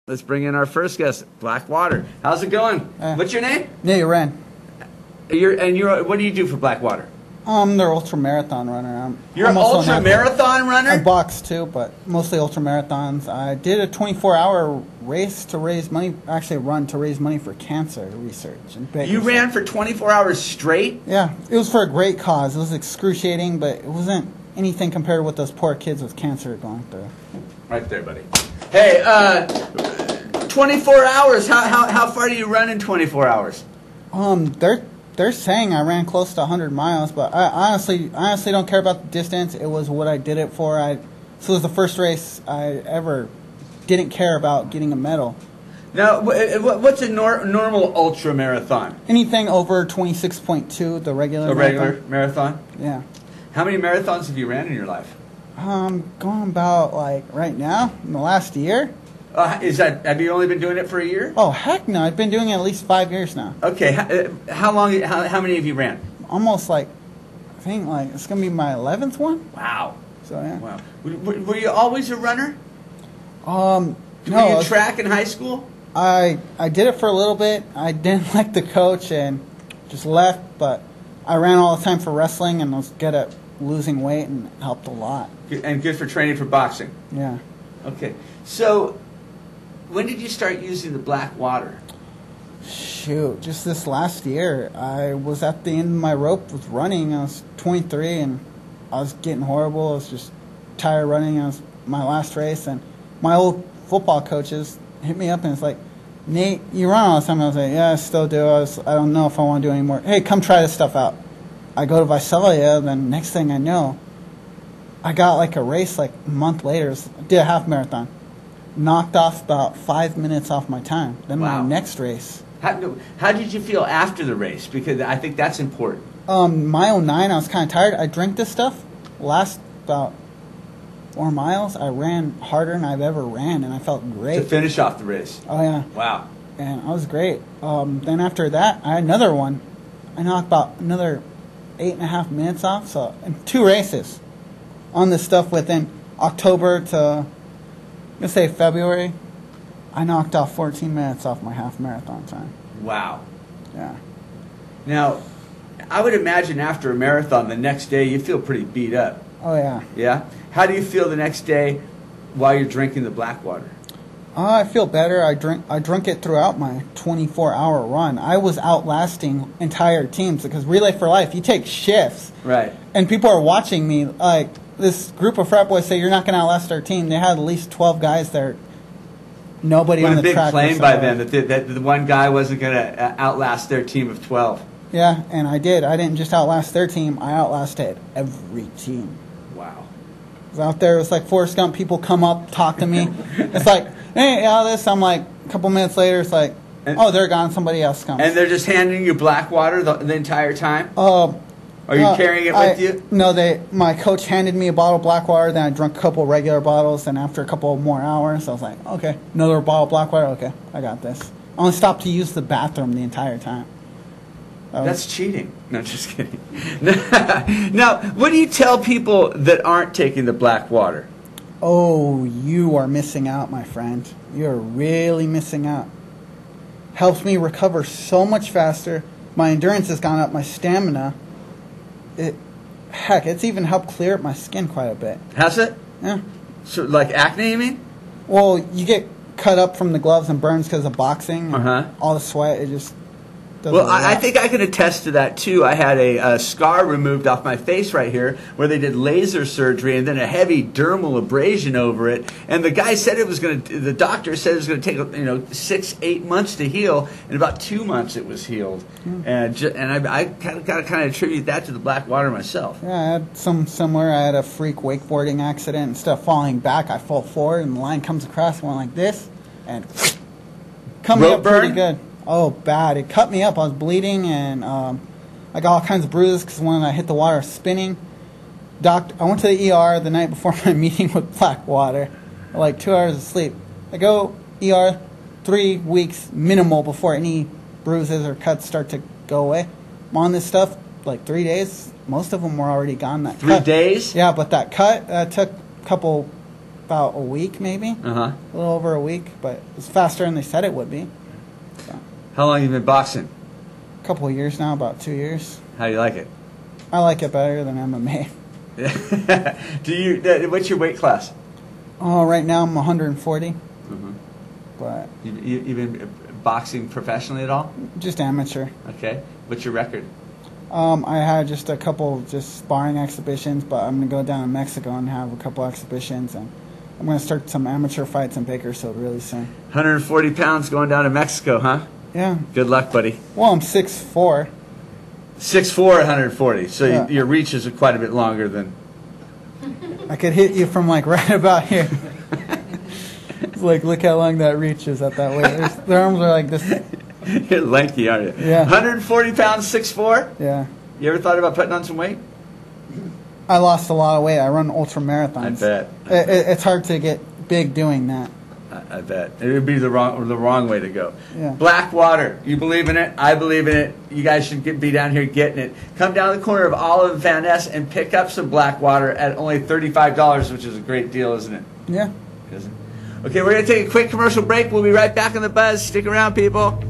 Let's bring in our first guest, Blackwater. How's it going? What's your name? Yeah, Wren. What do you do for Blackwater? They're ultra marathon runner. You're an ultra marathon runner? I box too, but mostly ultra marathons. I did a 24-hour race to raise money, actually run to raise money for cancer research. You ran for 24 hours straight? Yeah, it was for a great cause. It was excruciating, but it wasn't anything compared to what those poor kids with cancer are going through. Right there, buddy. Hey, 24 hours. How far do you run in 24 hours? They're saying I ran close to 100 miles, but I honestly don't care about the distance. It was what I did it for. So it was the first race I ever didn't care about getting a medal. Now, what's a normal ultra marathon? Anything over 26.2, the regular marathon. Regular marathon? Yeah. How many marathons have you ran in your life? Going about, like, right now, in the last year. Have you only been doing it for a year? Oh, heck no. I've been doing it at least 5 years now. Okay. How many have you ran? Almost, like, I think, like, it's going to be my 11th one. Wow. So, yeah. Wow. Were you always a runner? No. Were you track in high school? I did it for a little bit. I didn't like the coach and just left, but I ran all the time for wrestling and was good at losing weight and helped a lot. And good for training for boxing? Yeah. Okay. So, when did you start using the Blackwater? Shoot, just this last year. I was at the end of my rope with running. I was 23 and I was getting horrible. I was just tired running. It was my last race, and my old football coaches hit me up and it's like, Nate, you run all the time. I was like, yeah, I still do. I don't know if I want to do it anymore. Hey, come try this stuff out. I go to Visalia, then next thing I know, I got like a race like a month later. Did a half marathon. Knocked off about 5 minutes off my time. Then wow. My next race. How did you feel after the race? Because I think that's important. My 09, I was kind of tired. I drank this stuff. Last about 4 miles, I ran harder than I've ever ran, and I felt great. To finish off the race. Oh, yeah. Wow. And I was great. Then after that, I had another one. I knocked about another 8.5 minutes off. So in 2 races on this stuff within October to, let's say, February, I knocked off 14 minutes off my half marathon time. Wow. Yeah. Now, I would imagine after a marathon, the next day you feel pretty beat up. Oh, yeah. Yeah? How do you feel the next day while you're drinking the Blackwater? I feel better. I drunk it throughout my 24-hour run. I was outlasting entire teams because Relay for Life, you take shifts. Right. And people are watching me. Like, this group of frat boys say, you're not going to outlast our team. They had at least 12 guys there. Nobody on the track. A big claim by them that the one guy wasn't going to outlast their team of 12. Yeah, and I did. I didn't just outlast their team. I outlasted every team. Wow. I was out there. It was like Forrest Gump. People come up, talk to me. It's like, hey, all this. I'm like, a couple minutes later, it's like, oh, they're gone. Somebody else comes. And they're just handing you Blackwater the entire time? Are you carrying it with you? No, my coach handed me a bottle of Blackwater, then I drank a couple regular bottles, and after a couple more hours, I was like, okay, another bottle of Blackwater, okay, I got this. I only stopped to use the bathroom the entire time. That's cheating. No, just kidding. Now, what do you tell people that aren't taking the Blackwater? Oh, you are missing out, my friend. You're really missing out. Helps me recover so much faster. My endurance has gone up, my stamina. It's even helped clear up my skin quite a bit. Has it? Yeah. So, like acne, you mean? Well, you get cut up from the gloves and burns because of boxing. Uh-huh. All the sweat, it just doesn't. Well, I think I can attest to that, too. I had a scar removed off my face right here where they did laser surgery and then a heavy dermal abrasion over it. And the guy said the doctor said it was going to take, 6-8 months to heal. In about 2 months, it was healed. Mm. And I got to kind of attribute that to the Blackwater myself. Yeah, I had some similar. I had a freak wakeboarding accident. Instead of falling back, I fall forward and the line comes across, went like this, and cut me up pretty good. Oh, bad. It cut me up. I was bleeding, and I got all kinds of bruises because when I hit the water, I was spinning. I went to the ER the night before my meeting with Blackwater. Like 2 hours of sleep. I go ER 3 weeks minimal before any bruises or cuts start to go away. I'm on this stuff like 3 days. Most of them were already gone. That 3 days? Yeah, but that cut took about a week, maybe. Uh-huh. A little over a week, but it's faster than they said it would be. So, How long have you been boxing? a couple of years now, about 2 years. How do you like it? I like it better than MMA. What's your weight class? Oh, right now I'm 140, Mm-hmm. but You've been boxing professionally at all? just amateur. Okay. What's your record? I had just a couple just sparring exhibitions, but I'm going to go down to Mexico and have a couple exhibitions, and I'm going to start some amateur fights in Bakersfield really soon. 140 pounds going down to Mexico, huh? Yeah. Good luck, buddy. Well, I'm 6'4". 6'4", 140. So Yeah. your reach is quite a bit longer than... I could hit you from like right about here. It's like, look how long that reach is at that weight. Their arms are like this. You're lanky, aren't you? Yeah. 140 pounds, 6'4"? Yeah. You ever thought about putting on some weight? I lost a lot of weight. I run ultra marathons. I bet. It's hard to get big doing that. I bet. It would be the wrong way to go. Yeah. Black water. You believe in it? I believe in it. You guys should be down here getting it. Come down the corner of Olive and Van Ness and pick up some black water at only $35, which is a great deal, isn't it? Yeah. Okay, we're going to take a quick commercial break. We'll be right back on the buzz. Stick around, people.